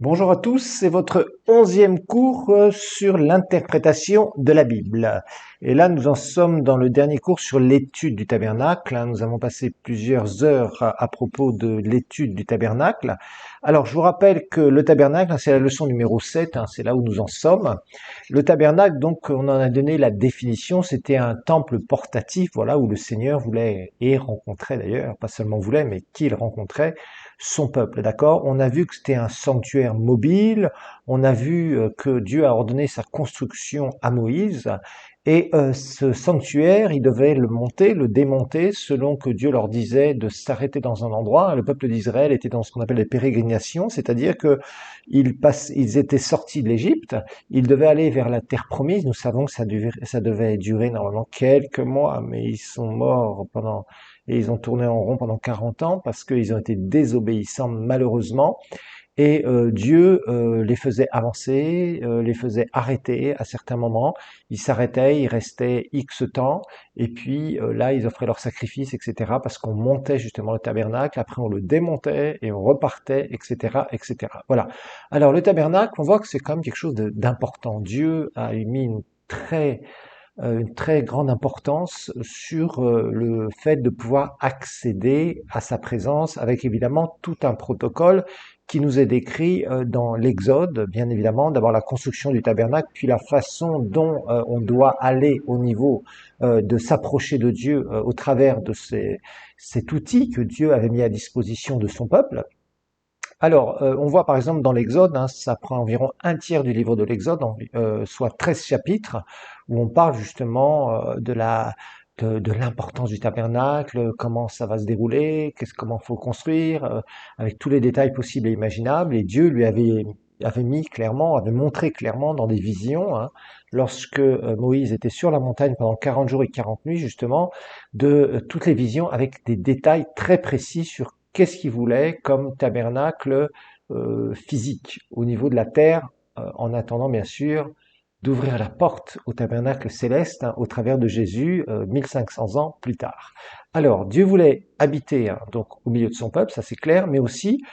Bonjour à tous, c'est votre 11e cours sur l'interprétation de la Bible. Et là, nous en sommes dans le dernier cours sur l'étude du tabernacle. Nous avons passé plusieurs heures à propos de l'étude du tabernacle. Alors, je vous rappelle que le tabernacle, c'est la leçon numéro 7, c'est là où nous en sommes. Le tabernacle, donc, on en a donné la définition, c'était un temple portatif, voilà, où le Seigneur voulait, et rencontrait d'ailleurs, pas seulement voulait, mais qu'il rencontrait son peuple, d'accord? On a vu que c'était un sanctuaire mobile, on a vu que Dieu a ordonné sa construction à Moïse, et ce sanctuaire, il devait le monter, le démonter, selon que Dieu leur disait de s'arrêter dans un endroit. Le peuple d'Israël était dans ce qu'on appelle les pérégrinations, c'est-à-dire que ils étaient sortis de l'Égypte, ils devaient aller vers la terre promise. Nous savons que ça devait durer normalement quelques mois, mais ils sont morts et ils ont tourné en rond pendant 40 ans parce qu'ils ont été désobéissants malheureusement. Et Dieu les faisait avancer, les faisait arrêter à certains moments. Ils s'arrêtaient, ils restaient X temps, et puis là, ils offraient leurs sacrifices, etc. Parce qu'on montait justement le tabernacle, après on le démontait et on repartait, etc., etc. Voilà. Alors le tabernacle, on voit que c'est quand même quelque chose d'important. Dieu a mis une très grande importance sur le fait de pouvoir accéder à sa présence avec évidemment tout un protocole qui nous est décrit dans l'Exode, bien évidemment, d'abord la construction du tabernacle, puis la façon dont on doit aller au niveau de s'approcher de Dieu au travers de cet outil que Dieu avait mis à disposition de son peuple. Alors, on voit par exemple dans l'Exode, ça prend environ un tiers du livre de l'Exode, soit 13 chapitres, où on parle justement de l'importance du tabernacle, comment ça va se dérouler, comment faut le construire, avec tous les détails possibles et imaginables. Et Dieu lui avait mis clairement, avait montré clairement dans des visions, lorsque Moïse était sur la montagne pendant 40 jours et 40 nuits, justement, de toutes les visions avec des détails très précis sur qu'est-ce qu'il voulait comme tabernacle physique au niveau de la terre, en attendant bien sûr d'ouvrir la porte au tabernacle céleste au travers de Jésus 1500 ans plus tard. Alors Dieu voulait habiter donc au milieu de son peuple, ça c'est clair, mais aussi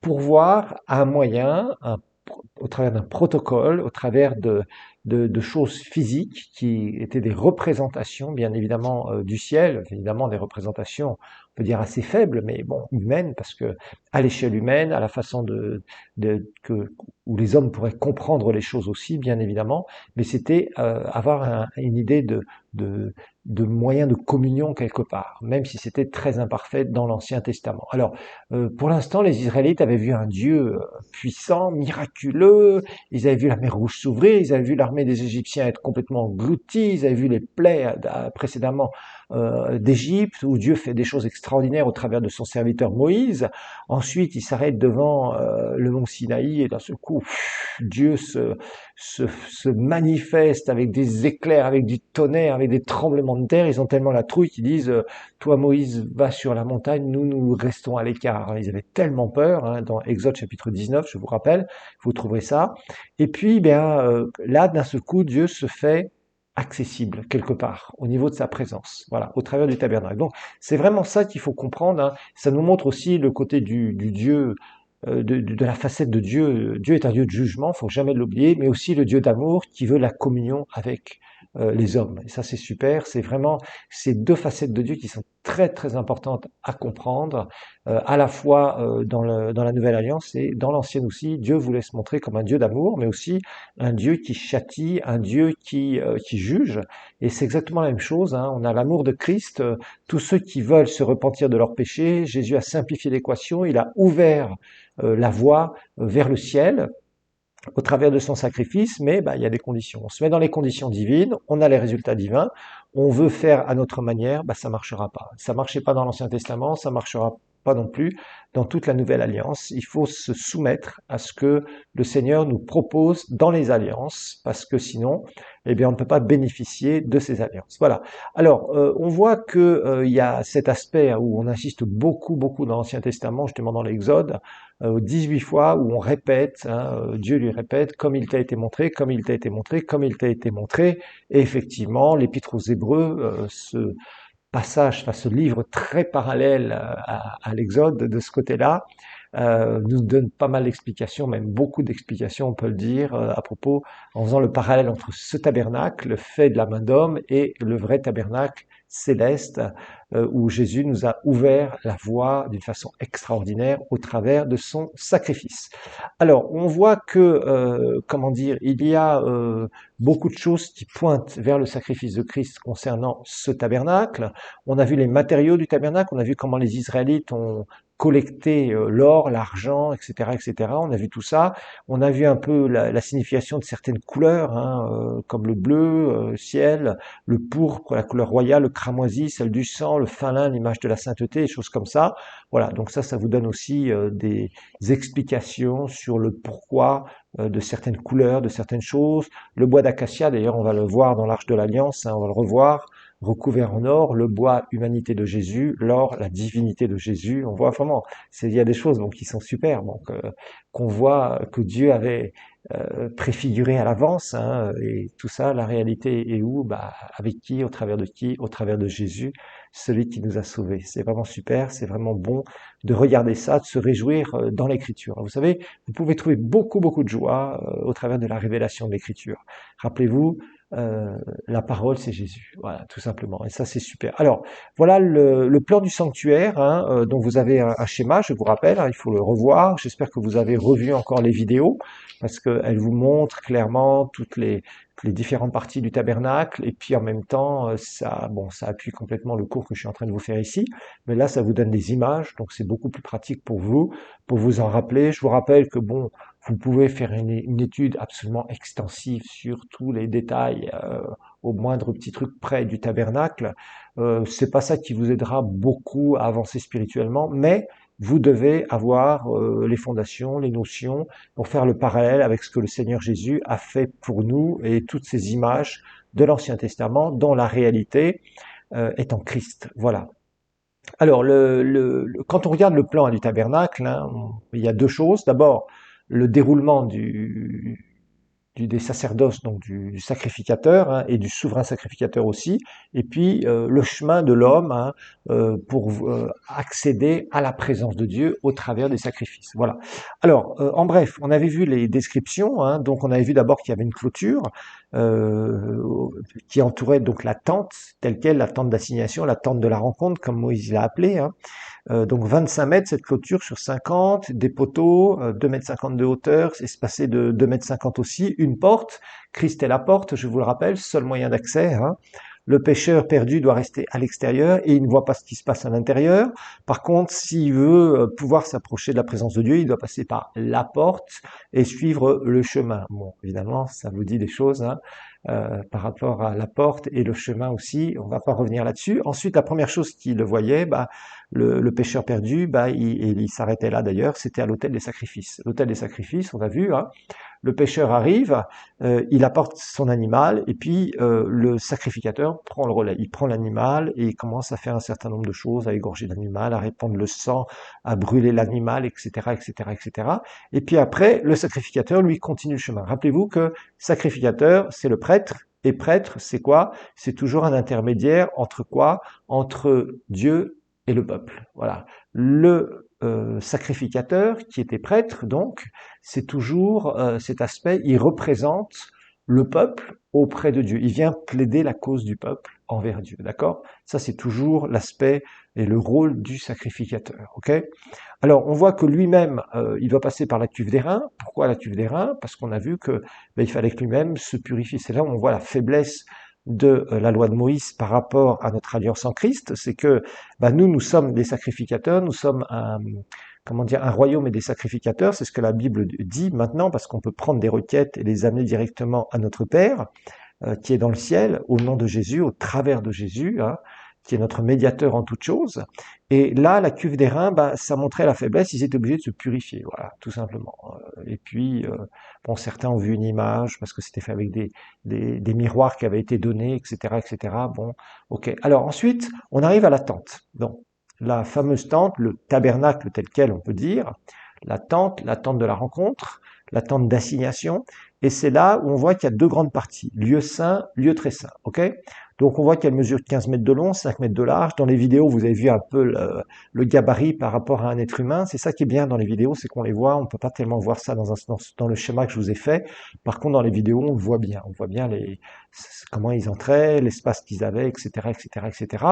pourvoir à un moyen, au travers d'un protocole, au travers de choses physiques qui étaient des représentations, bien évidemment, du ciel, évidemment des représentations, on peut dire assez faibles, mais bon, humaines, parce que à l'échelle humaine, à la façon où les hommes pourraient comprendre les choses aussi, bien évidemment, mais c'était avoir une idée de, de moyens de communion quelque part, même si c'était très imparfait dans l'Ancien Testament. Alors, pour l'instant, les Israélites avaient vu un Dieu puissant, miraculeux, ils avaient vu la mer Rouge s'ouvrir, ils avaient vu l'armée des Égyptiens être complètement engloutie, ils avaient vu les plaies précédemment d'Égypte, où Dieu fait des choses extraordinaires au travers de son serviteur Moïse. Ensuite, il s'arrête devant le mont Sinaï, et d'un seul coup, Dieu se manifeste avec des éclairs, avec du tonnerre, avec des tremblements de terre. Ils ont tellement la trouille qu'ils disent toi Moïse, va sur la montagne, nous restons à l'écart. Ils avaient tellement peur, dans Exode chapitre 19, je vous rappelle, vous trouverez ça. Et puis, là, d'un seul coup, Dieu se fait accessible quelque part au niveau de sa présence, voilà, au travers du tabernacle. Donc, c'est vraiment ça qu'il faut comprendre. Ça nous montre aussi le côté du Dieu, de la facette de Dieu. Dieu est un Dieu de jugement, faut jamais l'oublier, mais aussi le Dieu d'amour qui veut la communion avec les hommes. Et ça, c'est super. C'est vraiment ces deux facettes de Dieu qui sont très très importantes à comprendre, à la fois dans la Nouvelle Alliance et dans l'Ancienne aussi. Dieu voulait se montrer comme un Dieu d'amour, mais aussi un Dieu qui châtie, un Dieu qui juge. Et c'est exactement la même chose. On a l'amour de Christ. Tous ceux qui veulent se repentir de leurs péchés, Jésus a simplifié l'équation. Il a ouvert la voie vers le ciel au travers de son sacrifice, mais il y a des conditions. On se met dans les conditions divines, on a les résultats divins, on veut faire à notre manière, ça marchera pas. Ça marchait pas dans l'Ancien Testament, ça marchera pas non plus dans toute la Nouvelle Alliance. Il faut se soumettre à ce que le Seigneur nous propose dans les alliances, parce que sinon, on ne peut pas bénéficier de ces alliances. Voilà. Alors, on voit que il y a cet aspect où on insiste beaucoup, beaucoup dans l'Ancien Testament, justement dans l'Exode, 18 fois où on répète, Dieu lui répète, comme il t'a été montré, comme il t'a été montré, comme il t'a été montré. Et effectivement, l'Épître aux Hébreux, ce passage, ce livre très parallèle à l'Exode de ce côté-là, nous donne pas mal d'explications, même beaucoup d'explications, on peut le dire, à propos, en faisant le parallèle entre ce tabernacle, fait de la main d'homme, et le vrai tabernacle céleste, où Jésus nous a ouvert la voie d'une façon extraordinaire au travers de son sacrifice. Alors, on voit que, comment dire, il y a beaucoup de choses qui pointent vers le sacrifice de Christ concernant ce tabernacle. On a vu les matériaux du tabernacle, on a vu comment les Israélites ont collecté l'or, l'argent, etc., etc. On a vu tout ça. On a vu un peu la signification de certaines couleurs, hein, comme le bleu, ciel, le pourpre, la couleur royale, le cramoisi, celle du sang, le fin lin, l'image de la sainteté, des choses comme ça. Voilà, donc ça vous donne aussi des explications sur le pourquoi de certaines couleurs, de certaines choses. Le bois d'acacia, d'ailleurs, on va le voir dans l'Arche de l'Alliance, hein, on va le revoir, recouvert en or, le bois humanité de Jésus, l'or la divinité de Jésus. On voit vraiment, il y a des choses donc qui sont super, donc qu'on voit que Dieu avait préfiguré à l'avance, hein, et tout ça, la réalité est où? Bah, avec qui? Au travers de qui? Au travers de Jésus, celui qui nous a sauvés. C'est vraiment super, c'est vraiment bon de regarder ça, de se réjouir dans l'Écriture. Vous savez, vous pouvez trouver beaucoup de joie au travers de la révélation de l'Écriture. Rappelez-vous, la parole, c'est Jésus. Voilà, tout simplement. Et ça, c'est super. Alors, voilà le plan du sanctuaire, hein, dont vous avez un schéma, je vous rappelle, hein, il faut le revoir. J'espère que vous avez revu encore les vidéos, parce qu'elles vous montrent clairement toutes les différentes parties du tabernacle, et puis en même temps, ça appuie complètement le cours que je suis en train de vous faire ici, mais là, ça vous donne des images, donc c'est beaucoup plus pratique pour vous en rappeler. Je vous rappelle que bon, vous pouvez faire une étude absolument extensive sur tous les détails, au moindre petit truc près du tabernacle. C'est pas ça qui vous aidera beaucoup à avancer spirituellement, mais vous devez avoir les fondations, les notions, pour faire le parallèle avec ce que le Seigneur Jésus a fait pour nous et toutes ces images de l'Ancien Testament dont la réalité est en Christ. Voilà. Alors, quand on regarde le plan du tabernacle, hein, il y a deux choses. D'abord, le déroulement des sacerdoces, donc du sacrificateur, hein, et du souverain sacrificateur aussi, et puis le chemin de l'homme, hein, pour accéder à la présence de Dieu au travers des sacrifices. Voilà. Alors, en bref, on avait vu les descriptions, hein, donc on avait vu d'abord qu'il y avait une clôture qui entourait donc la tente, telle quelle, la tente d'assignation, la tente de la rencontre, comme Moïse l'a appelé, hein. Donc 25 mètres, cette clôture sur 50, des poteaux, 2 mètres 50 de hauteur, espacé de 2 mètres 50 aussi, une porte, Christ est la porte, je vous le rappelle, seul moyen d'accès, hein. Le pécheur perdu doit rester à l'extérieur et il ne voit pas ce qui se passe à l'intérieur. Par contre, s'il veut pouvoir s'approcher de la présence de Dieu, il doit passer par la porte et suivre le chemin. Bon, évidemment, ça vous dit des choses, hein, par rapport à la porte et le chemin aussi. On va pas revenir là-dessus. Ensuite, la première chose qu'il voyait, bah, le pécheur perdu, bah, il s'arrêtait là d'ailleurs, c'était à l'autel des sacrifices. L'autel des sacrifices, on a vu, hein, le pécheur arrive, il apporte son animal, et puis le sacrificateur prend le relais. Il prend l'animal et il commence à faire un certain nombre de choses, à égorger l'animal, à répandre le sang, à brûler l'animal, etc., etc., etc. Et puis après, le sacrificateur, lui, continue le chemin. Rappelez-vous que sacrificateur, c'est le prêtre, et prêtre, c'est quoi? C'est toujours un intermédiaire entre quoi? Entre Dieu et le peuple. Voilà. Le sacrificateur, qui était prêtre, donc, c'est toujours cet aspect, il représente le peuple auprès de Dieu. Il vient plaider la cause du peuple envers Dieu, d'accord? Ça, c'est toujours l'aspect et le rôle du sacrificateur, ok? Alors, on voit que lui-même, il doit passer par la cuve des reins. Pourquoi la cuve des reins? Parce qu'on a vu que il fallait que lui-même se purifie. C'est là où on voit la faiblesse de la loi de Moïse par rapport à notre alliance en Christ. C'est que nous sommes des sacrificateurs, nous sommes un royaume et des sacrificateurs. C'est ce que la Bible dit maintenant, parce qu'on peut prendre des requêtes et les amener directement à notre Père, qui est dans le ciel, au nom de Jésus, au travers de Jésus, hein, qui est notre médiateur en toutes choses. Et là, la cuve des reins, ça montrait la faiblesse, ils étaient obligés de se purifier, voilà, tout simplement. Et puis, bon, certains ont vu une image, parce que c'était fait avec des miroirs qui avaient été donnés, etc., etc. Bon, ok. Alors ensuite, on arrive à la tente. Donc, la fameuse tente, le tabernacle tel quel, on peut dire, la tente de la rencontre, la tente d'assignation. Et c'est là où on voit qu'il y a deux grandes parties, lieu saint, lieu très saint. Ok? Donc on voit qu'elle mesure 15 mètres de long, 5 mètres de large. Dans les vidéos, vous avez vu un peu le gabarit par rapport à un être humain. C'est ça qui est bien dans les vidéos, c'est qu'on les voit. On peut pas tellement voir ça dans le schéma que je vous ai fait. Par contre, dans les vidéos, on le voit bien. On voit bien comment ils entraient, l'espace qu'ils avaient, etc., etc., etc.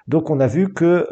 Donc on a vu que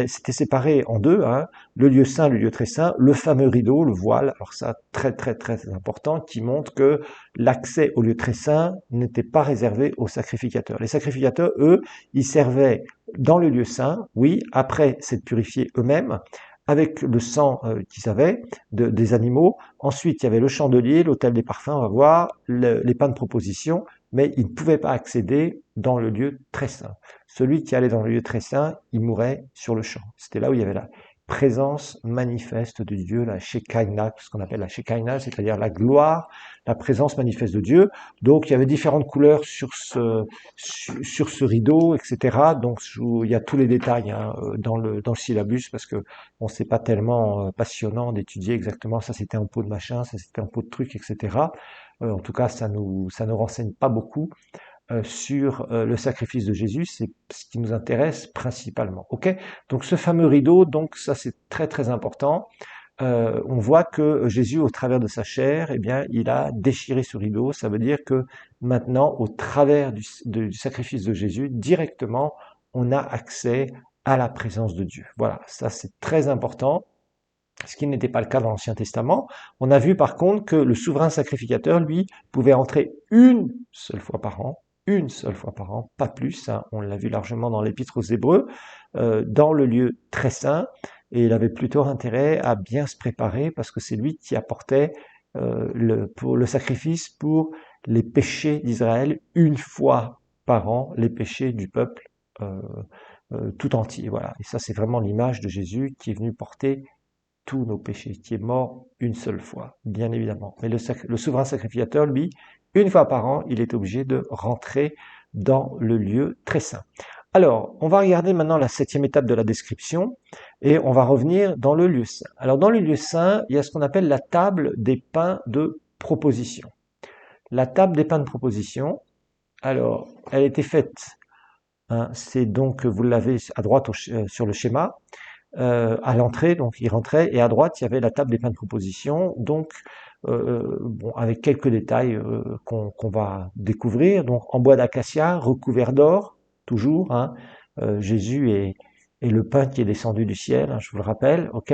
c'était séparé en deux, hein, le lieu saint, le lieu très saint, le fameux rideau, le voile. Alors ça, très très très important, qui montre que l'accès au lieu très saint n'était pas réservé aux sacrificateurs. Les sacrificateurs, eux, ils servaient dans le lieu saint, oui, après s'être purifiés eux-mêmes, avec le sang qu'ils avaient des animaux. Ensuite, il y avait le chandelier, l'autel des parfums, on va voir, les pains de proposition, mais ils ne pouvaient pas accéder dans le lieu très saint. Celui qui allait dans le lieu très saint, il mourait sur le champ. C'était là où il y avait la présence manifeste de Dieu, la Shekinah, ce qu'on appelle la Shekinah, c'est-à-dire la gloire, la présence manifeste de Dieu. Donc il y avait différentes couleurs sur ce rideau, etc. Donc il y a tous les détails hein, dans le syllabus parce que bon, c'est pas tellement passionnant d'étudier exactement ça c'était un pot de machin, ça c'était un pot de truc, etc. En tout cas, ça nous renseigne pas beaucoup sur le sacrifice de Jésus, c'est ce qui nous intéresse principalement. Ok, donc ce fameux rideau, donc ça c'est très très important. On voit que Jésus, au travers de sa chair, eh bien, il a déchiré ce rideau. Ça veut dire que maintenant, au travers du sacrifice de Jésus, directement, on a accès à la présence de Dieu. Voilà, ça c'est très important, ce qui n'était pas le cas dans l'Ancien Testament. On a vu par contre que le souverain sacrificateur, lui, pouvait entrer une seule fois par an, pas plus, hein, on l'a vu largement dans l'Épître aux Hébreux, dans le lieu très saint, et il avait plutôt intérêt à bien se préparer parce que c'est lui qui apportait pour le sacrifice pour les péchés d'Israël une fois par an, les péchés du peuple euh, tout entier. Voilà. Et ça, c'est vraiment l'image de Jésus qui est venu porter tous nos péchés, qui est mort une seule fois, bien évidemment. Mais le souverain sacrificateur, lui, une fois par an, il est obligé de rentrer dans le lieu très saint. Alors, on va regarder maintenant la 7e étape de la description et on va revenir dans le lieu saint. Alors, dans le lieu saint, il y a ce qu'on appelle la table des pains de proposition. La table des pains de proposition, alors, elle était faite, hein, c'est donc, vous l'avez à droite sur le schéma, à l'entrée, donc il rentrait, et à droite, il y avait la table des pains de proposition, donc bon, avec quelques détails qu'on va découvrir, donc en bois d'acacia, recouvert d'or, toujours, hein, Jésus est le pain qui est descendu du ciel, hein, je vous le rappelle, ok,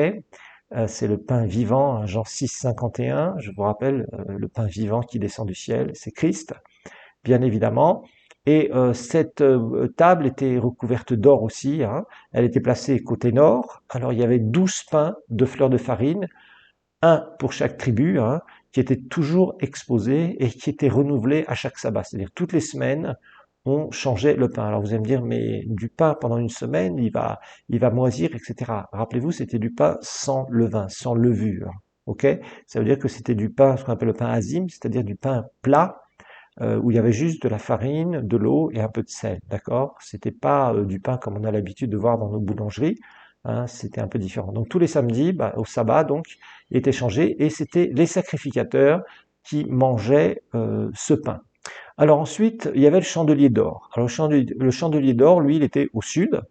c'est le pain vivant, hein, Jean 6, 51, je vous rappelle, le pain vivant qui descend du ciel, c'est Christ, bien évidemment. Et cette table était recouverte d'or aussi, hein. Elle était placée côté nord. Alors il y avait 12 pains de fleurs de farine, un pour chaque tribu, hein, qui étaient toujours exposés et qui étaient renouvelés à chaque sabbat. C'est-à-dire toutes les semaines, on changeait le pain. Alors vous allez me dire, mais du pain pendant une semaine, il va moisir, etc. Rappelez-vous, c'était du pain sans levain, sans levure. Ok? Ça veut dire que c'était du pain, ce qu'on appelle le pain azim, c'est-à-dire du pain plat, où il y avait juste de la farine, de l'eau et un peu de sel, d'accord? C'était pas du pain comme on a l'habitude de voir dans nos boulangeries, hein, c'était un peu différent. Donc tous les samedis, au sabbat, donc, il était changé et c'était les sacrificateurs qui mangeaient ce pain. Alors ensuite, il y avait le chandelier d'or. Alors le chandelier d'or, lui, il était au sud.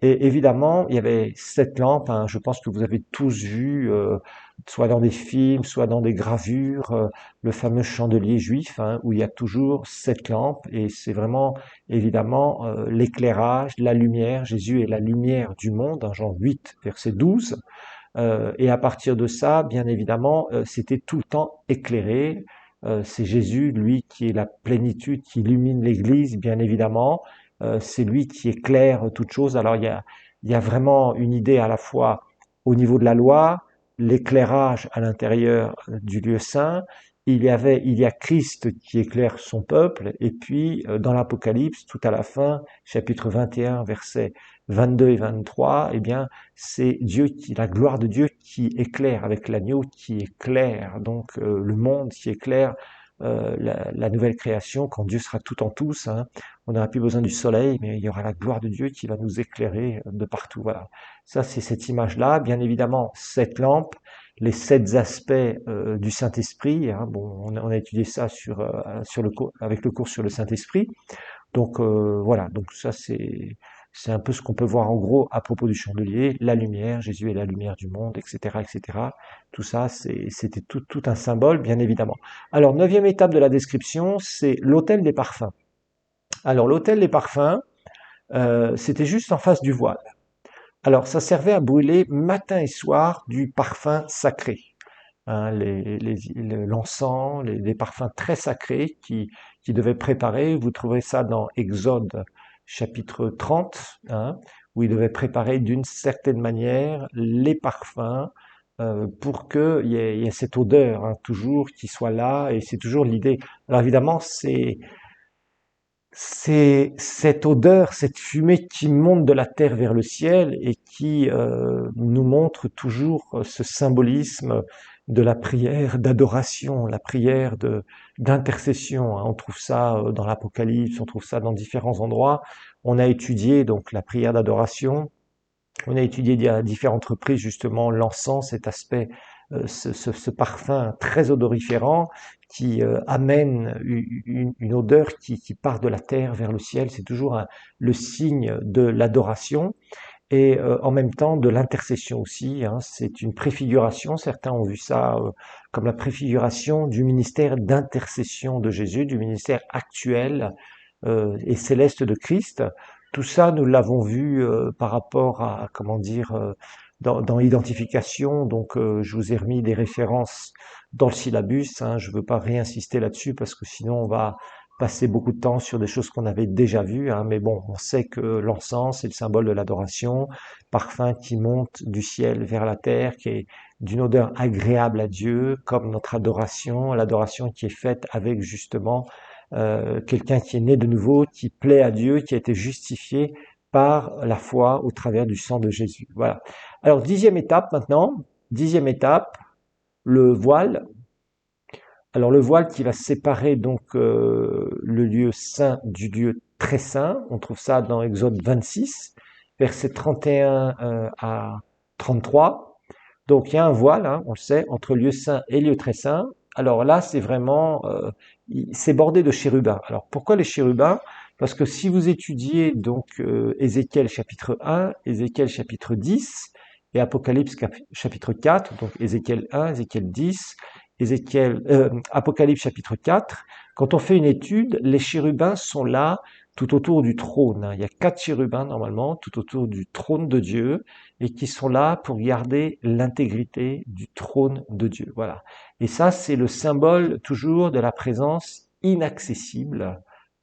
Et évidemment, il y avait 7 lampes, hein, je pense que vous avez tous vu, soit dans des films, soit dans des gravures, le fameux chandelier juif, hein, où il y a toujours 7 lampes, et c'est vraiment, évidemment, l'éclairage, la lumière. Jésus est la lumière du monde, hein, Jean 8, verset 12. Et à partir de ça, bien évidemment, c'était tout le temps éclairé. C'est Jésus, lui, qui est la plénitude, qui illumine l'Église, bien évidemment. C'est lui qui éclaire toute chose. Alors il y a vraiment une idée à la fois au niveau de la loi, l'éclairage à l'intérieur du lieu saint. Il y a Christ qui éclaire son peuple. Et puis dans l'Apocalypse, tout à la fin, chapitre 21, versets 22 et 23, eh bien c'est la gloire de Dieu qui éclaire, avec l'agneau qui éclaire, donc le monde qui éclaire la nouvelle création, quand Dieu sera tout en tous, hein. On n'aura plus besoin du soleil, mais il y aura la gloire de Dieu qui va nous éclairer de partout. Voilà. Ça, c'est cette image-là. Bien évidemment, 7 lampes. les 7 aspects du Saint-Esprit. Hein. Bon, on a étudié ça avec le cours sur le Saint-Esprit. Donc voilà, donc ça c'est un peu ce qu'on peut voir en gros à propos du chandelier, la lumière, Jésus est la lumière du monde, etc., etc. Tout ça, c'était tout un symbole, bien évidemment. Alors, 9e étape de la description, c'est l'autel des parfums. Alors, l'autel des parfums, c'était juste en face du voile. Alors, ça servait à brûler matin et soir du parfum sacré. Hein, l'encens, les parfums très sacrés qui devaient préparer. Vous trouverez ça dans Exode chapitre 30, hein, où ils devaient préparer d'une certaine manière les parfums pour qu'il y ait cette odeur hein, toujours qui soit là, et c'est toujours l'idée. Alors évidemment, c'est cette odeur, cette fumée qui monte de la terre vers le ciel et qui nous montre toujours ce symbolisme de la prière d'adoration, la prière d'intercession. Hein. On trouve ça dans l'Apocalypse, on trouve ça dans différents endroits. On a étudié donc la prière d'adoration. On a étudié à différentes reprises justement l'encens, cet aspect, ce parfum très odoriférant qui amène une odeur qui part de la terre vers le ciel. C'est toujours le signe de l'adoration et en même temps de l'intercession aussi. Hein. C'est une préfiguration, certains ont vu ça comme la préfiguration du ministère d'intercession de Jésus, du ministère actuel et céleste de Christ. Tout ça, nous l'avons vu par rapport à, comment dire, dans l'identification. Donc, je vous ai remis des références dans le syllabus. Hein, je ne veux pas réinsister là-dessus parce que sinon on va passer beaucoup de temps sur des choses qu'on avait déjà vues. Hein, mais bon, on sait que l'encens est le symbole de l'adoration, parfum qui monte du ciel vers la terre, qui est d'une odeur agréable à Dieu, comme notre adoration, l'adoration qui est faite avec justement quelqu'un qui est né de nouveau, qui plaît à Dieu, qui a été justifié par la foi au travers du sang de Jésus. Voilà. Alors, 10e étape maintenant. 10e étape, le voile. Alors, le voile qui va séparer donc le lieu saint du lieu très saint. On trouve ça dans Exode 26, versets 31 à 33. Donc il y a un voile, hein, on le sait, entre lieu saint et lieu très saint. Alors là, c'est vraiment, c'est bordé de chérubins. Alors pourquoi les chérubins? Parce que si vous étudiez donc Ézéchiel chapitre 1, Ézéchiel chapitre 10 et Apocalypse chapitre 4, donc Ézéchiel 1, Ézéchiel 10, Apocalypse chapitre 4, quand on fait une étude, les chérubins sont là tout autour du trône. Hein. Il y a 4 chérubins normalement tout autour du trône de Dieu et qui sont là pour garder l'intégrité du trône de Dieu. Voilà. Et ça, c'est le symbole toujours de la présence inaccessible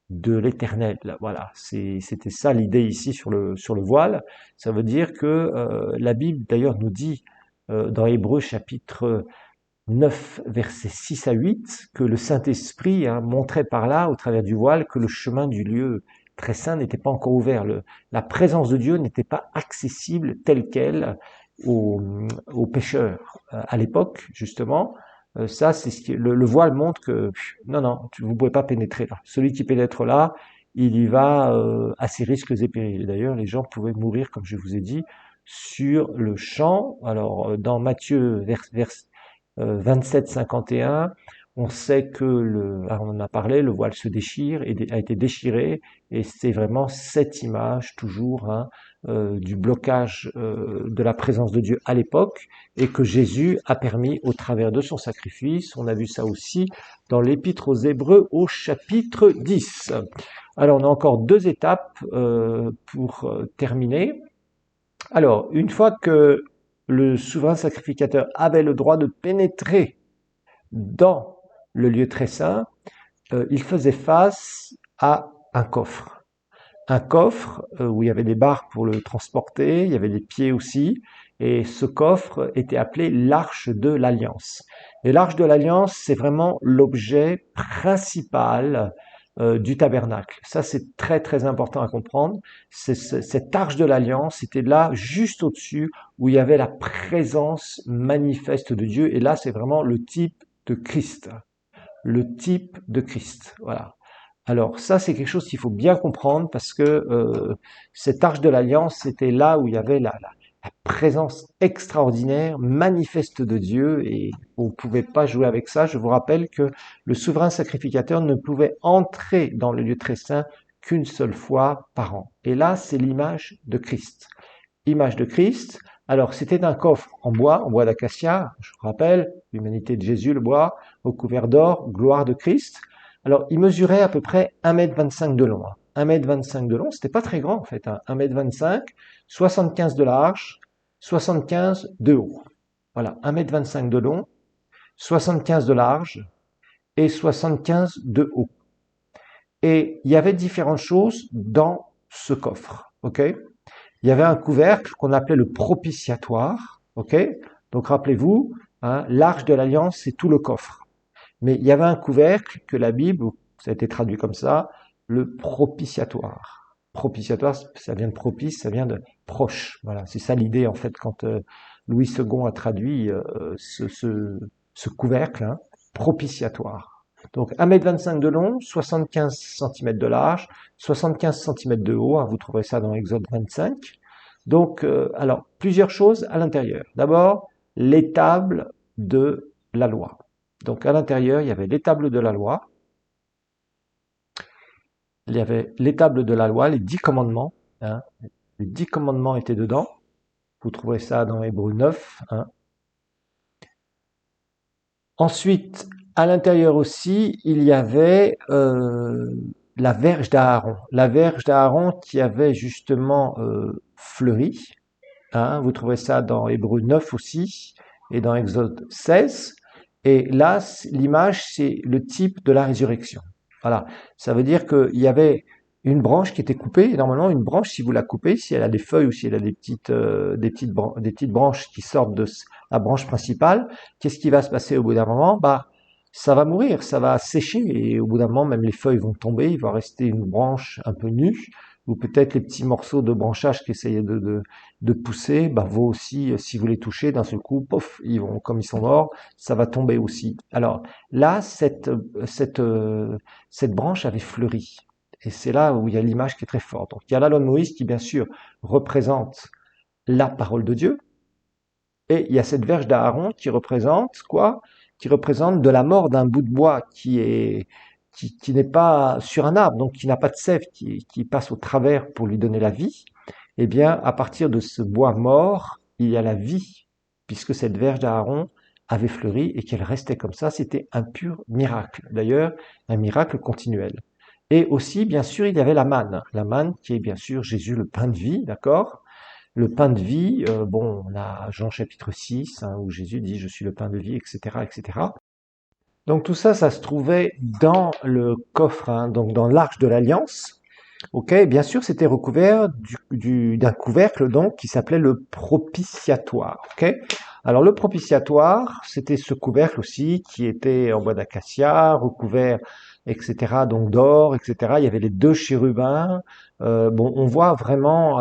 de l'Éternel. Voilà, c'était ça l'idée ici sur le voile. Ça veut dire que la Bible d'ailleurs nous dit dans Hébreux chapitre 9, versets 6 à 8, que le Saint-Esprit hein, montrait par là, au travers du voile, que le chemin du lieu très saint n'était pas encore ouvert. La présence de Dieu n'était pas accessible telle qu'elle aux pécheurs. À l'époque, justement, ça, c'est ce qui, le voile montre que non, vous ne pouvez pas pénétrer là. Celui qui pénètre là, il y va à ses risques et périls. D'ailleurs, les gens pouvaient mourir, comme je vous ai dit, sur le champ. Alors, dans Matthieu, vers 27-51, on sait que on en a parlé, le voile se déchire et a été déchiré, et c'est vraiment cette image toujours hein, du blocage de la présence de Dieu à l'époque, et que Jésus a permis au travers de son sacrifice. On a vu ça aussi dans l'Épître aux Hébreux au chapitre 10. Alors on a encore 2 étapes pour terminer. Alors, une fois que le souverain sacrificateur avait le droit de pénétrer dans le lieu très saint, il faisait face à un coffre. Un coffre où il y avait des barres pour le transporter, il y avait des pieds aussi, et ce coffre était appelé l'arche de l'Alliance. Et l'arche de l'Alliance, c'est vraiment l'objet principal du tabernacle. Ça, c'est très très important à comprendre. Cette arche de l'Alliance était là juste au-dessus où il y avait la présence manifeste de Dieu. Et là, c'est vraiment le type de Christ. Le type de Christ. Voilà. Alors ça, c'est quelque chose qu'il faut bien comprendre parce que cette arche de l'Alliance, c'était là où il y avait présence extraordinaire, manifeste de Dieu, et vous ne pouvez pas jouer avec ça. Je vous rappelle que le souverain sacrificateur ne pouvait entrer dans le lieu très saint qu'une seule fois par an. Et là, c'est l'image de Christ. Image de Christ. Alors, c'était un coffre en bois d'acacia, je vous rappelle, l'humanité de Jésus, le bois, recouvert d'or, gloire de Christ. Alors, il mesurait à peu près 1,25 m de long. 1,25 m de long, c'était pas très grand en fait, 1,25 m, 75 de large, 75 de haut. Voilà, 1,25 m de long, 75 de large et 75 de haut. Et il y avait différentes choses dans ce coffre, ok? Il y avait un couvercle qu'on appelait le propitiatoire, ok? Donc rappelez-vous, hein, l'arche de l'alliance, c'est tout le coffre. Mais il y avait un couvercle que la Bible, ça a été traduit comme ça, le propitiatoire. Propitiatoire, ça vient de propice, ça vient de proche. Voilà, c'est ça l'idée en fait quand Louis II a traduit ce couvercle, hein, propitiatoire. Donc 1,25 m de long, 75 cm de large, 75 cm de haut, hein, vous trouverez ça dans Exode 25. Donc, alors, plusieurs choses à l'intérieur. D'abord, l'étable de la loi. Donc à l'intérieur, il y avait l'étable de la loi, il y avait l'étable de la loi, les 10 commandements, hein, les 10 commandements étaient dedans. Vous trouverez ça dans Hébreux 9. Hein. Ensuite, à l'intérieur aussi, il y avait la verge d'Aaron. La verge d'Aaron qui avait justement fleuri. Hein, vous trouverez ça dans Hébreux 9 aussi et dans Exode 16. Et là, l'image, c'est le type de la résurrection. Voilà. Ça veut dire qu'il y avait une branche qui était coupée. Et normalement, une branche, si vous la coupez, si elle a des feuilles ou si elle a des petites branches qui sortent de la branche principale, qu'est-ce qui va se passer au bout d'un moment? Bah, ça va mourir, ça va sécher. Et au bout d'un moment, même les feuilles vont tomber. Il va rester une branche un peu nue. Ou peut-être les petits morceaux de branchage qui essayaient de pousser, bah, vous aussi, si vous les touchez, d'un seul coup, pof, ils vont, comme ils sont morts, ça va tomber aussi. Alors là, cette branche avait fleuri. Et c'est là où il y a l'image qui est très forte. Donc il y a la loi de Moïse qui, bien sûr, représente la parole de Dieu. Et il y a cette verge d'Aaron qui représente quoi? Qui représente de la mort d'un bout de bois qui n'est pas sur un arbre, donc qui n'a pas de sève, qui passe au travers pour lui donner la vie. Eh bien, à partir de ce bois mort, il y a la vie, puisque cette verge d'Aaron avait fleuri et qu'elle restait comme ça. C'était un pur miracle. D'ailleurs, un miracle continuel. Et aussi, bien sûr, il y avait la manne qui est bien sûr Jésus, le pain de vie, d'accord? Le pain de vie, bon, on a Jean chapitre 6, hein, où Jésus dit « Je suis le pain de vie », etc., etc. Donc tout ça, ça se trouvait dans le coffre, hein, donc dans l'arche de l'Alliance. Ok, bien sûr, c'était recouvert d'un couvercle donc qui s'appelait le propitiatoire. Ok, alors le propitiatoire, c'était ce couvercle aussi qui était en bois d'acacia, recouvert, etc. Donc d'or, etc. Il y avait les deux chérubins. Bon, on voit vraiment,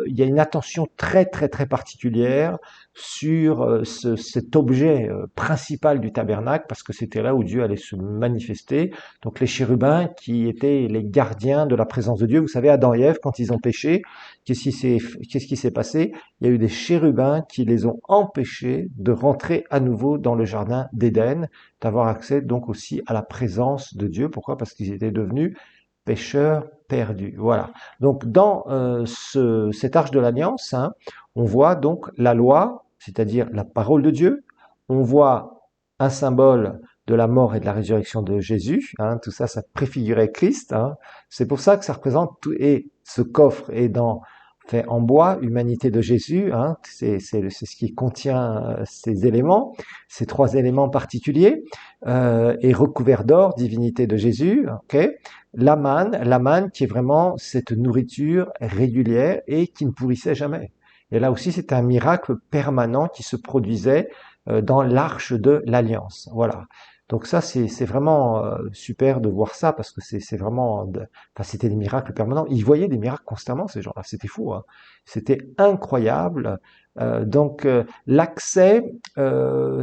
il y a une attention très très très particulière sur cet objet principal du tabernacle parce que c'était là où Dieu allait se manifester. Donc les chérubins qui étaient les gardiens de la présence de Dieu. Vous savez, Adam et Ève, quand ils ont péché, qu'est-ce qui s'est passé? Il y a eu des chérubins qui les ont empêchés de rentrer à nouveau dans le jardin d'Éden, d'avoir accès donc aussi à la présence de Dieu. Pourquoi? Parce qu'ils étaient devenus pécheurs perdus. Voilà. Donc dans cette arche de l'alliance, hein, on voit donc la loi, c'est-à-dire la parole de Dieu. On voit un symbole de la mort et de la résurrection de Jésus. Hein, tout ça, ça préfigurait Christ. Hein. C'est pour ça que ça représente tout. Et ce coffre est fait en bois, humanité de Jésus. Hein, c'est ce qui contient ces éléments, ces trois éléments particuliers, et recouvert d'or, divinité de Jésus. Okay. La manne qui est vraiment cette nourriture régulière et qui ne pourrissait jamais. Et là aussi, c'est un miracle permanent qui se produisait dans l'arche de l'alliance. Voilà. Donc ça, c'est vraiment super de voir ça parce que c'est vraiment, enfin, c'était des miracles permanents. Ils voyaient des miracles constamment ces gens-là. C'était fou. Hein. C'était incroyable. Donc l'accès,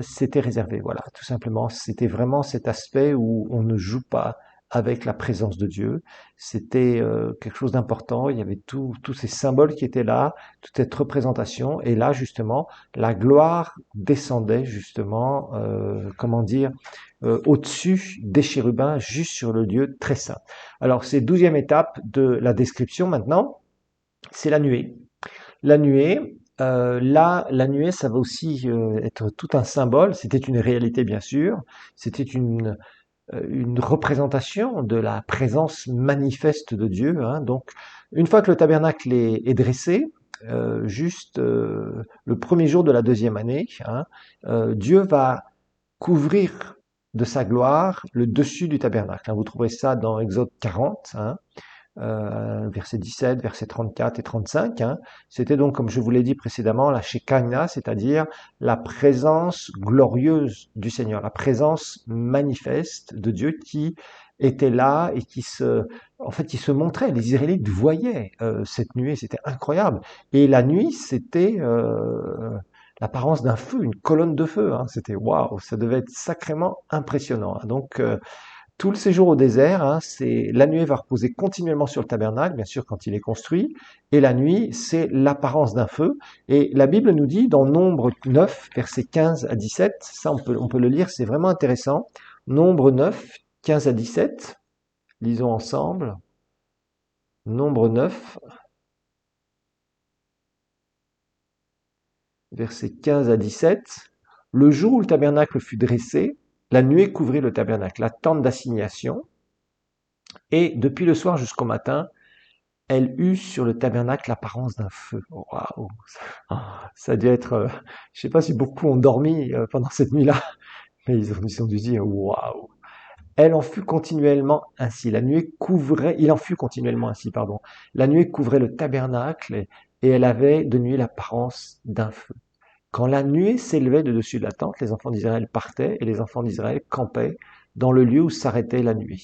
c'était réservé. Voilà, tout simplement. C'était vraiment cet aspect où on ne joue pas avec la présence de Dieu. C'était quelque chose d'important. Il y avait tous ces symboles qui étaient là, toute cette représentation. Et là, justement, la gloire descendait justement, comment dire, au-dessus des chérubins, juste sur le lieu très saint. Alors, c'est 12e étape de la description maintenant, c'est la nuée. La nuée, là, la nuée, ça va aussi être tout un symbole. C'était une réalité, bien sûr. C'était une représentation de la présence manifeste de Dieu, hein. Donc, une fois que le tabernacle est dressé, juste le premier jour de la deuxième année, hein, Dieu va couvrir de sa gloire le dessus du tabernacle, hein. Vous trouverez ça dans Exode 40, hein, versets 17, versets 34 et 35. Hein. C'était donc, comme je vous l'ai dit précédemment, la Shekinah, c'est-à-dire la présence glorieuse du Seigneur, la présence manifeste de Dieu qui était là et en fait, qui se montrait. Les Israélites voyaient cette nuée, c'était incroyable. Et la nuit, c'était l'apparence d'un feu, une colonne de feu. Hein. C'était waouh, ça devait être sacrément impressionnant. Hein. Donc tout le séjour au désert, hein, c'est la nuée va reposer continuellement sur le tabernacle, bien sûr quand il est construit, et la nuit, c'est l'apparence d'un feu. Et la Bible nous dit dans Nombre 9, versets 15 à 17, ça on peut le lire, c'est vraiment intéressant. Nombre 9, 15 à 17, lisons ensemble. Nombre 9, versets 15 à 17. Le jour où le tabernacle fut dressé, la nuée couvrit le tabernacle, la tente d'assignation, et depuis le soir jusqu'au matin, elle eut sur le tabernacle l'apparence d'un feu. Waouh, ça a dû être. Je sais pas si beaucoup ont dormi pendant cette nuit-là, mais ils ont dû dire waouh. Elle en fut continuellement ainsi. La nuée couvrait. Il en fut continuellement ainsi, pardon. La nuée couvrait le tabernacle et elle avait de nuit l'apparence d'un feu. Quand la nuée s'élevait de dessus de la tente, les enfants d'Israël partaient et les enfants d'Israël campaient dans le lieu où s'arrêtait la nuée.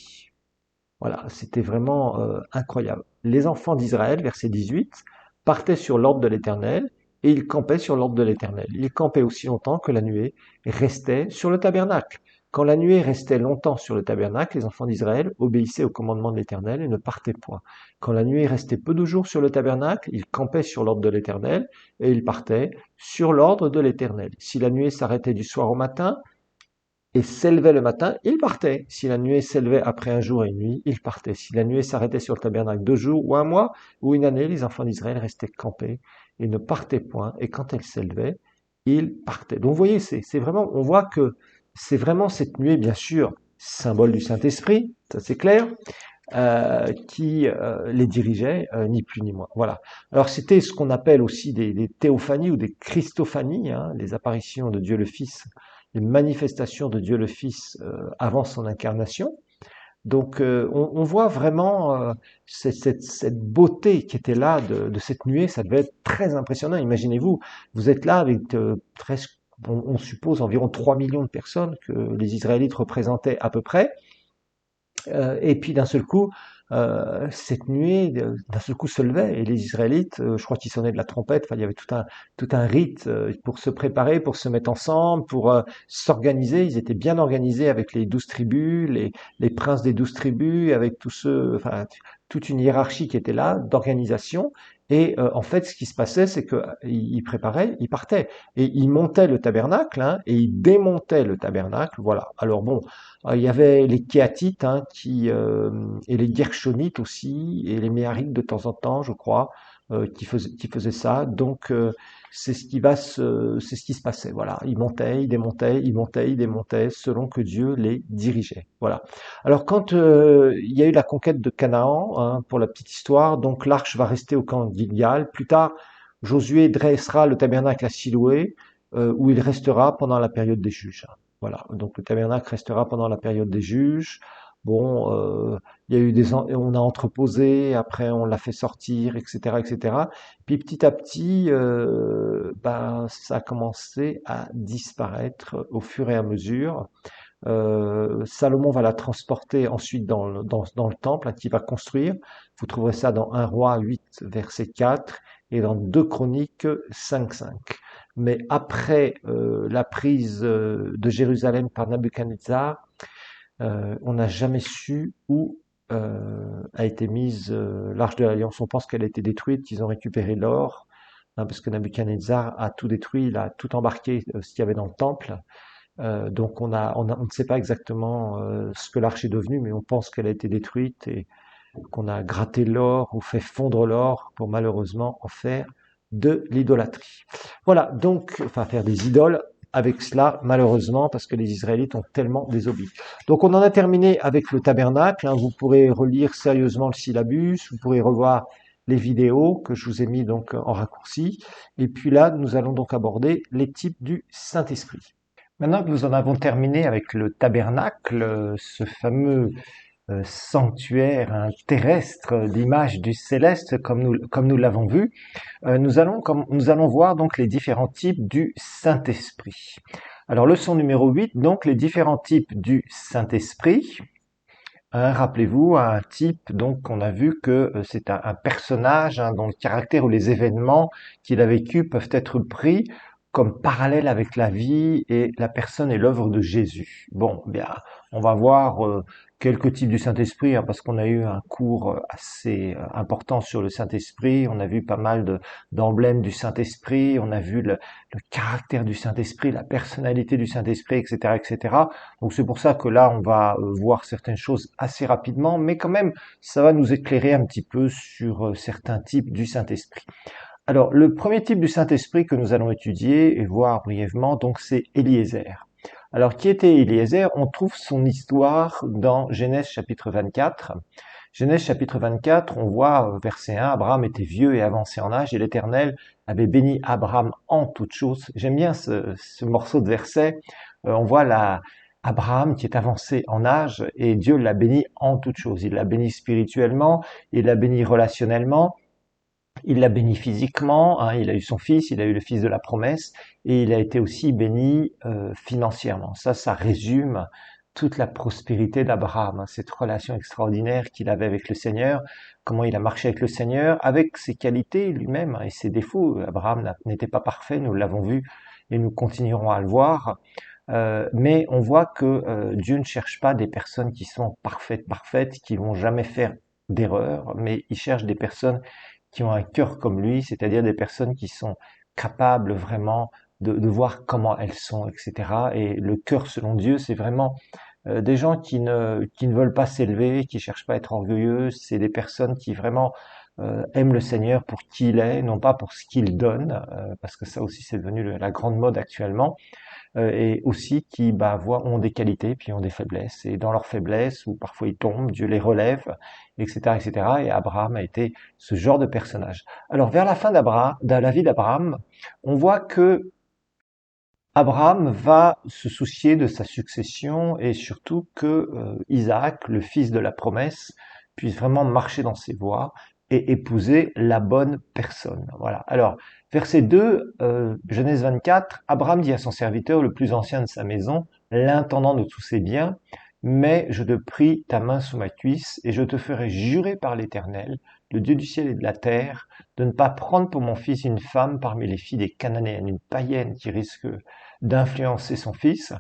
Voilà, c'était vraiment incroyable. Les enfants d'Israël, verset 18, partaient sur l'ordre de l'Éternel et ils campaient sur l'ordre de l'Éternel. Ils campaient aussi longtemps que la nuée restait sur le tabernacle. Quand la nuée restait longtemps sur le tabernacle, les enfants d'Israël obéissaient au commandement de l'Éternel et ne partaient point. Quand la nuée restait peu de jours sur le tabernacle, ils campaient sur l'ordre de l'Éternel et ils partaient sur l'ordre de l'Éternel. Si la nuée s'arrêtait du soir au matin, et s'élevait le matin, il partait. Si la nuée s'élevait après un jour et une nuit, il partait. Si la nuée s'arrêtait sur le tabernacle 2 jours ou un mois ou une année, les enfants d'Israël restaient campés et ne partaient point. Et quand elle s'élevait, ils partaient. Donc vous voyez, c'est vraiment, on voit que c'est vraiment cette nuée, bien sûr, symbole du Saint-Esprit, ça c'est clair, qui les dirigeait, ni plus ni moins. Voilà. Alors c'était ce qu'on appelle aussi des théophanies ou des christophanies, hein, les apparitions de Dieu le Fils, les manifestations de Dieu le Fils avant son incarnation. Donc on voit vraiment cette beauté qui était là de cette nuée, ça devait être très impressionnant. Imaginez-vous, vous êtes là avec presque, on suppose, environ 3 millions de personnes que les Israélites représentaient à peu près. Et puis d'un seul coup, cette nuée, d'un seul coup se levait et les Israélites, je crois qu'ils sonnaient de la trompette. Enfin, il y avait tout un rite pour se préparer, pour se mettre ensemble, pour s'organiser. Ils étaient bien organisés avec les 12 tribus, les princes des 12 tribus, avec tous ceux, enfin toute une hiérarchie qui était là d'organisation. Et en fait, ce qui se passait, c'est que ils préparaient, ils partaient et ils montaient le tabernacle, hein, et ils démontaient le tabernacle. Voilà. Alors bon. Il y avait les Kéatites hein, et les Gershonites aussi, et les Méharites de temps en temps, je crois, qui faisaient ça. Donc c'est c'est ce qui se passait. Voilà, ils montaient, ils démontaient, ils montaient, ils démontaient, selon que Dieu les dirigeait. Voilà. Alors quand il y a eu la conquête de Canaan, hein, pour la petite histoire, donc l'arche va rester au camp de Gilgal. Plus tard, Josué dressera le tabernacle à Siloé, où il restera pendant la période des juges. Voilà, donc le tabernacle restera pendant la période des juges. Bon, il y a eu on a entreposé, après on l'a fait sortir, etc., etc. Puis petit à petit, ben ça a commencé à disparaître au fur et à mesure. Salomon va la transporter ensuite dans le temple hein, qu'il va construire. Vous trouverez ça dans 1 Roi 8, verset 4 et dans 2 Chroniques 5, 5. Mais après la prise de Jérusalem par Nabuchodonosor, On n'a jamais su où a été mise l'Arche de l'Alliance. On pense qu'elle a été détruite, ils ont récupéré l'or, hein, parce que Nabuchodonosor a tout détruit, il a tout embarqué, ce qu'il y avait dans le temple. Donc on ne sait pas exactement ce que l'arche est devenue, mais on pense qu'elle a été détruite et qu'on a gratté l'or ou fait fondre l'or pour malheureusement en faire de l'idolâtrie. Voilà, donc, enfin faire des idoles avec cela, malheureusement, parce que les Israélites ont tellement désobéi. Donc on en a terminé avec le tabernacle, hein. Vous pourrez relire sérieusement le syllabus, vous pourrez revoir les vidéos que je vous ai mis donc en raccourci. Et puis là, nous allons donc aborder les types du Saint-Esprit. Maintenant que nous en avons terminé avec le tabernacle, ce fameux sanctuaire terrestre d'image du céleste comme nous l'avons vu, nous allons voir donc les différents types du Saint-Esprit. Alors leçon numéro 8, donc les différents types du Saint-Esprit. Rappelez-vous, un type, donc on a vu que c'est un personnage, hein, dont le caractère ou les événements qu'il a vécu peuvent être pris comme parallèle avec la vie et la personne et l'œuvre de Jésus. Bon, bien, on va voir quelques types du Saint-Esprit, hein, parce qu'on a eu un cours assez important sur le Saint-Esprit. On a vu pas mal d'emblèmes du Saint-Esprit, on a vu le caractère du Saint-Esprit, la personnalité du Saint-Esprit, etc., etc. Donc c'est pour ça que là, on va voir certaines choses assez rapidement, mais quand même, ça va nous éclairer un petit peu sur certains types du Saint-Esprit. Alors, le premier type du Saint-Esprit que nous allons étudier et voir brièvement, donc c'est Eliezer. Alors, qui était Eliezer? On trouve son histoire dans Genèse chapitre 24. Genèse chapitre 24, on voit verset 1, Abraham était vieux et avancé en âge et l'Éternel avait béni Abraham en toutes choses. J'aime bien ce morceau de verset. On voit Abraham qui est avancé en âge et Dieu l'a béni en toutes choses. Il l'a béni spirituellement, il l'a béni relationnellement, il l'a béni physiquement, hein, il a eu son fils, il a eu le fils de la promesse, et il a été aussi béni financièrement. Ça résume toute la prospérité d'Abraham, hein, cette relation extraordinaire qu'il avait avec le Seigneur, comment il a marché avec le Seigneur, avec ses qualités lui-même, hein, et ses défauts. Abraham n'était pas parfait, nous l'avons vu, et nous continuerons à le voir. Mais on voit que Dieu ne cherche pas des personnes qui sont parfaites, qui vont jamais faire d'erreur, mais il cherche des personnes qui ont un cœur comme lui, c'est-à-dire des personnes qui sont capables vraiment de voir comment elles sont, etc. Et le cœur selon Dieu, c'est vraiment des gens qui ne veulent pas s'élever, qui cherchent pas à être orgueilleux, c'est des personnes qui vraiment aiment le Seigneur pour qui il est, non pas pour ce qu'il donne, parce que ça aussi c'est devenu la grande mode actuellement, et aussi qui ont des qualités puis ont des faiblesses. Et dans leurs faiblesses, où parfois ils tombent, Dieu les relève, etc., etc. Et Abraham a été ce genre de personnage. Alors vers la fin de la vie d'Abraham, on voit que Abraham va se soucier de sa succession et surtout que Isaac, le fils de la promesse, puisse vraiment marcher dans ses voies et épouser la bonne personne. Voilà. Alors, verset 2, Genèse 24, Abraham dit à son serviteur, le plus ancien de sa maison, l'intendant de tous ses biens, mais je te prie ta main sous ma cuisse et je te ferai jurer par l'Éternel, le Dieu du ciel et de la terre, de ne pas prendre pour mon fils une femme parmi les filles des Cananéennes, une païenne qui risque d'influencer son fils,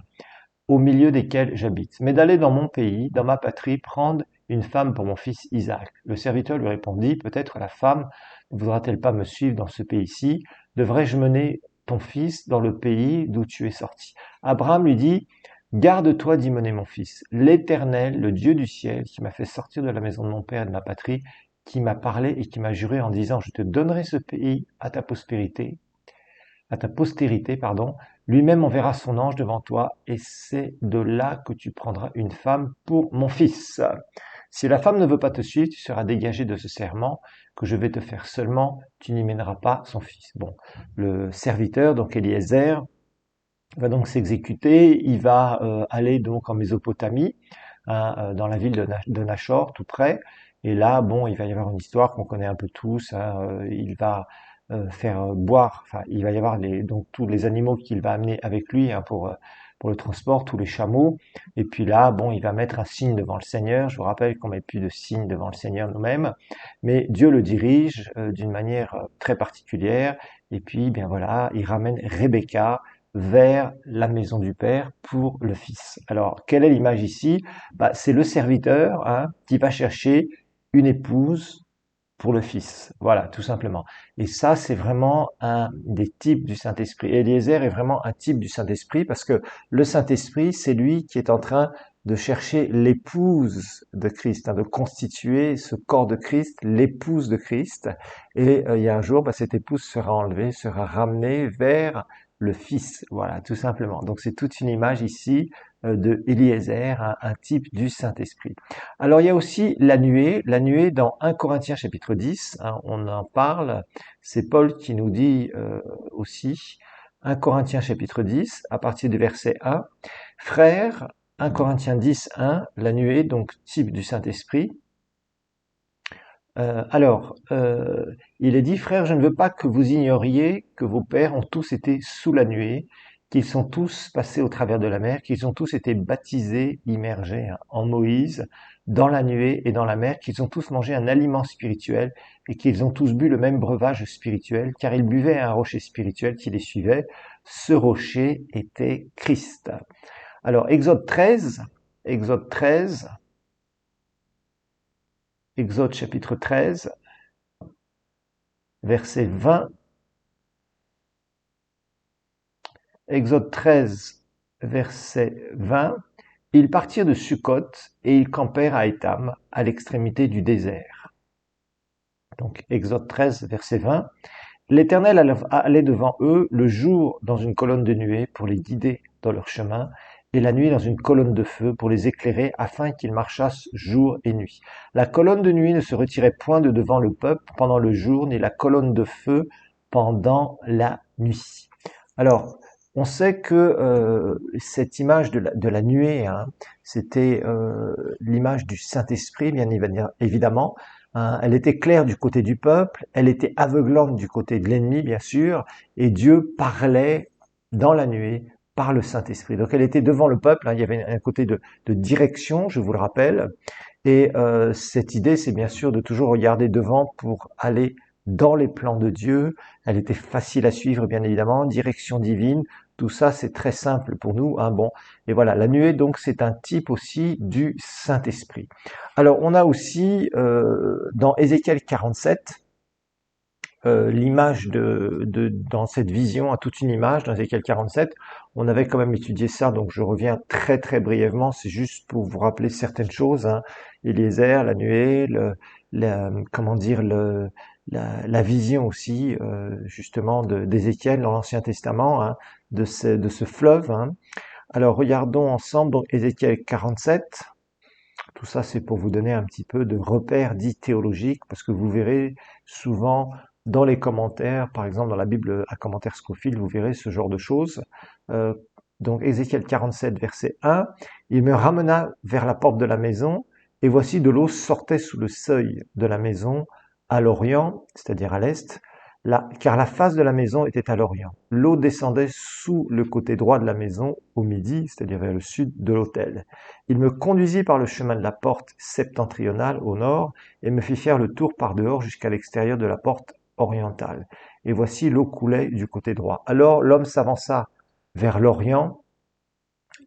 au milieu desquels j'habite, mais d'aller dans mon pays, dans ma patrie, prendre une femme pour mon fils Isaac. Le serviteur lui répondit, peut-être la femme ne voudra-t-elle pas me suivre dans ce pays-ci? Devrais-je mener ton fils dans le pays d'où tu es sorti? Abraham lui dit, garde-toi d'y mener mon fils. L'Éternel, le Dieu du ciel, qui m'a fait sortir de la maison de mon père et de ma patrie, qui m'a parlé et qui m'a juré en disant, je te donnerai ce pays à ta postérité, pardon, lui-même enverra son ange devant toi, et c'est de là que tu prendras une femme pour mon fils. Si la femme ne veut pas te suivre, tu seras dégagé de ce serment que je vais te faire seulement, tu n'y mèneras pas son fils. Bon, le serviteur, donc Eliezer, va donc s'exécuter, il va aller donc en Mésopotamie, hein, dans la ville de Nachor, tout près, et là, bon, il va y avoir une histoire qu'on connaît un peu tous, hein, il va faire boire, enfin, il va y avoir donc tous les animaux qu'il va amener avec lui, hein, pour le transport, tous les chameaux, et puis là, bon, il va mettre un signe devant le Seigneur. Je vous rappelle qu'on met plus de signes devant le Seigneur nous-mêmes, mais Dieu le dirige d'une manière très particulière, et puis, bien voilà, il ramène Rebecca vers la maison du Père pour le Fils. Alors, quelle est l'image ici? C'est le serviteur qui va chercher une épouse pour le Fils. Voilà, tout simplement. Et ça, c'est vraiment un des types du Saint-Esprit. Eliezer est vraiment un type du Saint-Esprit parce que le Saint-Esprit, c'est lui qui est en train de chercher l'épouse de Christ, de constituer ce corps de Christ, l'épouse de Christ. Et il y a un jour, cette épouse sera enlevée, sera ramenée vers le Fils. Voilà, tout simplement. Donc c'est toute une image ici de Eliezer, un type du Saint-Esprit. Alors il y a aussi la nuée dans 1 Corinthiens chapitre 10, on en parle, c'est Paul qui nous dit aussi, 1 Corinthiens chapitre 10, à partir du verset 1, Frères, 1 Corinthiens 10, 1, la nuée, donc type du Saint-Esprit. Il est dit, frères, je ne veux pas que vous ignoriez que vos pères ont tous été sous la nuée, qu'ils sont tous passés au travers de la mer, qu'ils ont tous été baptisés, immergés en Moïse, dans la nuée et dans la mer, qu'ils ont tous mangé un aliment spirituel et qu'ils ont tous bu le même breuvage spirituel, car ils buvaient un rocher spirituel qui les suivait. Ce rocher était Christ. Alors, Exode 13, Exode chapitre 13, verset 20. Exode 13, verset 20. Ils partirent de Sukkot et ils campèrent à Étam, à l'extrémité du désert. Donc Exode 13, verset 20. L'Éternel allait devant eux le jour dans une colonne de nuée pour les guider dans leur chemin, et la nuit dans une colonne de feu pour les éclairer afin qu'ils marchassent jour et nuit. La colonne de nuit ne se retirait point de devant le peuple pendant le jour, ni la colonne de feu pendant la nuit. Alors, on sait que cette image de la nuée, c'était l'image du Saint-Esprit, bien évidemment. Elle était claire du côté du peuple, elle était aveuglante du côté de l'ennemi, bien sûr, et Dieu parlait dans la nuée par le Saint-Esprit. Donc elle était devant le peuple, il y avait un côté de direction, je vous le rappelle, et cette idée, c'est bien sûr de toujours regarder devant pour aller dans les plans de Dieu. Elle était facile à suivre, bien évidemment, direction divine. Tout ça, c'est très simple pour nous. Bon, et voilà, la nuée, donc, c'est un type aussi du Saint-Esprit. Alors, on a aussi dans Ézéchiel 47 l'image dans cette vision, toute une image dans Ézéchiel 47. On avait quand même étudié ça, donc je reviens très très brièvement. C'est juste pour vous rappeler certaines choses. Eliezer, la nuée, comment dire, la vision aussi, justement, d'Ézéchiel dans l'Ancien Testament, de ce fleuve. Alors regardons ensemble donc Ézéchiel 47. Tout ça, c'est pour vous donner un petit peu de repères dits théologiques, parce que vous verrez souvent dans les commentaires, par exemple dans la Bible à commentaire Scofield, vous verrez ce genre de choses. Donc Ézéchiel 47, verset 1, « Il me ramena vers la porte de la maison, et voici de l'eau sortait sous le seuil de la maison à l'orient, c'est-à-dire à l'est, car la face de la maison était à l'orient. L'eau descendait sous le côté droit de la maison, au midi, c'est-à-dire vers le sud de l'autel. Il me conduisit par le chemin de la porte septentrionale au nord, et me fit faire le tour par dehors jusqu'à l'extérieur de la porte orientale. Et voici l'eau coulait du côté droit. Alors l'homme s'avança vers l'orient.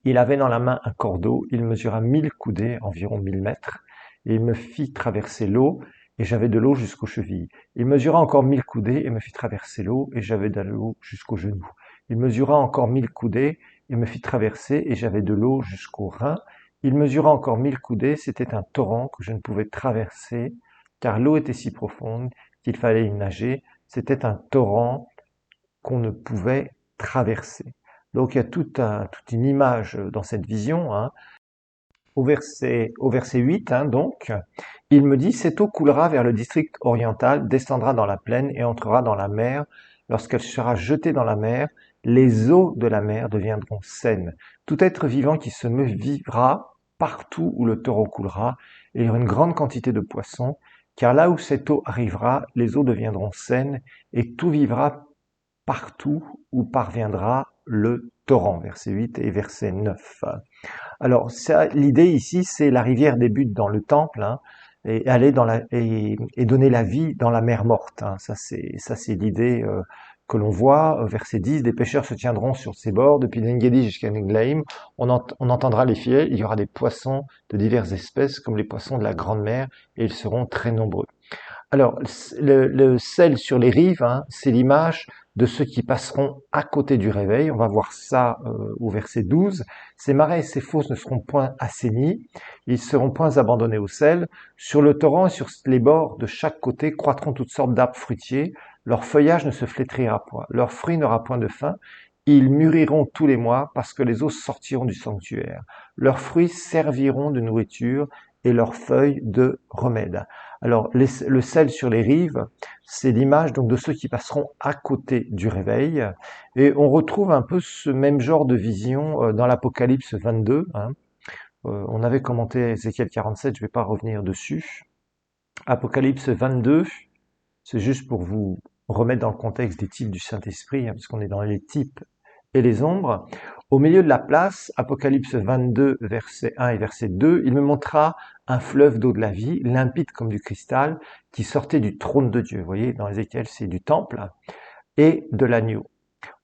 Il avait dans la main un cordeau. Il mesura 1000 coudées, environ 1000 mètres, et il me fit traverser l'eau, et j'avais de l'eau jusqu'aux chevilles. Il mesura encore 1000 coudées, et me fit traverser l'eau, et j'avais de l'eau jusqu'aux genoux. Il mesura encore 1000 coudées, et me fit traverser, et j'avais de l'eau jusqu'aux reins. Il mesura encore 1000 coudées, c'était un torrent que je ne pouvais traverser, car l'eau était si profonde qu'il fallait y nager. C'était un torrent qu'on ne pouvait traverser. Donc il y a toute une image dans cette vision. Au verset 8, donc, il me dit, cette eau coulera vers le district oriental, descendra dans la plaine et entrera dans la mer. Lorsqu'elle sera jetée dans la mer, les eaux de la mer deviendront saines. Tout être vivant qui se meut vivra partout où le torrent coulera, et il y aura une grande quantité de poissons, car là où cette eau arrivera, les eaux deviendront saines, et tout vivra partout où parviendra le torrent. Verset 8 et verset 9. Alors, l'idée ici, c'est la rivière débute dans le temple, et aller et donner la vie dans la mer morte. Ça c'est l'idée que l'on voit, verset 10, des pêcheurs se tiendront sur ses bords, depuis Engedi jusqu'à Niglaim, on entendra les filets, il y aura des poissons de diverses espèces, comme les poissons de la grande mer, et ils seront très nombreux. Alors, le sel sur les rives, hein, c'est l'image de ceux qui passeront à côté du réveil. On va voir ça au verset 12. Ces marais et ces fosses ne seront point assainis, ils seront point abandonnés au sel. Sur le torrent et sur les bords de chaque côté croîtront toutes sortes d'arbres fruitiers. Leur feuillage ne se flétrira point, leur fruit n'aura point de fin. Ils mûriront tous les mois parce que les eaux sortiront du sanctuaire. Leurs fruits serviront de nourriture et leurs feuilles de remède. Alors, le sel sur les rives, c'est l'image donc de ceux qui passeront à côté du réveil. Et on retrouve un peu ce même genre de vision dans l'Apocalypse 22. Hein. On avait commenté Ézéchiel 47, je ne vais pas revenir dessus. Apocalypse 22, c'est juste pour vous remettre dans le contexte des types du Saint-Esprit, hein, puisqu'on est dans les types et les ombres. Au milieu de la place, Apocalypse 22, verset 1 et verset 2, il me montra un fleuve d'eau de la vie, limpide comme du cristal, qui sortait du trône de Dieu. Vous voyez, dans Ézéchiel, c'est du temple, et de l'agneau.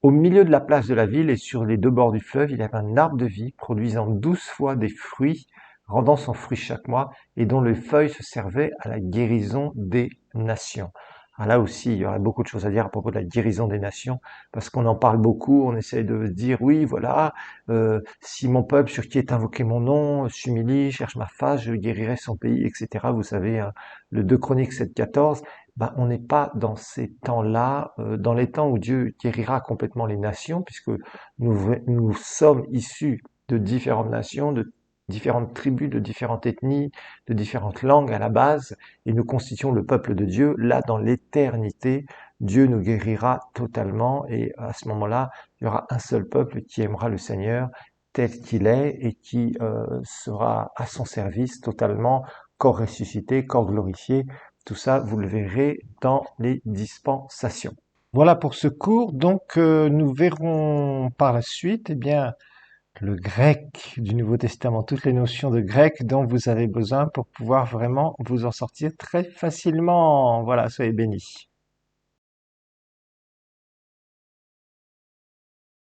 Au milieu de la place de la ville et sur les deux bords du fleuve, il y avait un arbre de vie produisant 12 fois des fruits, rendant son fruit chaque mois, et dont les feuilles se servaient à la guérison des nations. Alors là aussi, il y aurait beaucoup de choses à dire à propos de la guérison des nations, parce qu'on en parle beaucoup, on essaie de dire, oui, voilà, si mon peuple sur qui est invoqué mon nom s'humilie, cherche ma face, je guérirai son pays, etc. Vous savez, hein, le 2 Chroniques 7,14, ben, on n'est pas dans ces temps-là, dans les temps où Dieu guérira complètement les nations, puisque nous sommes issus de différentes nations, de différentes tribus, de différentes ethnies, de différentes langues à la base, et nous constituons le peuple de Dieu. Là, dans l'éternité, Dieu nous guérira totalement, et à ce moment-là, il y aura un seul peuple qui aimera le Seigneur tel qu'il est, et qui sera à son service totalement, corps ressuscité, corps glorifié. Tout ça, vous le verrez dans les dispensations. Voilà pour ce cours. Donc, nous verrons par la suite, eh bien, le grec du Nouveau Testament, toutes les notions de grec dont vous avez besoin pour pouvoir vraiment vous en sortir très facilement. Voilà, soyez bénis.